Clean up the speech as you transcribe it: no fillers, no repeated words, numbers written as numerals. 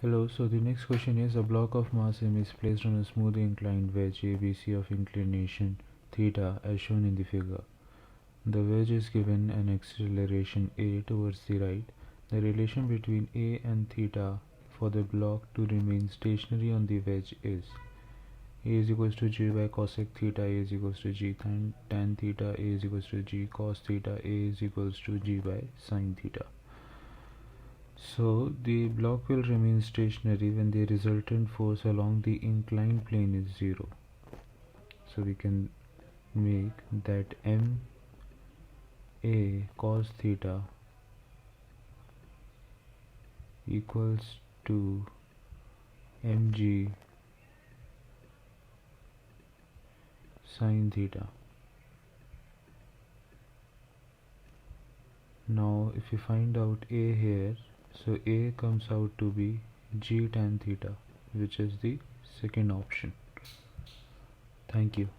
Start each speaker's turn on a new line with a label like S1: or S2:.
S1: Hello, so the next question is a block of mass m is placed on a smooth inclined wedge ABC of inclination theta as shown in the figure. The wedge is given an acceleration a towards the right. The relation between a and theta for the block to remain stationary on the wedge is a is equals to g by cosec theta, a is equals to g tan theta, a is equals to g cos theta, a is equals to g by sin theta. So the block will remain stationary when the resultant force along the inclined plane is 0. So we can make that m a cos theta equals to mg sin theta. Now if you find out a here, so a comes out to be g tan theta, which is the second option. Thank you.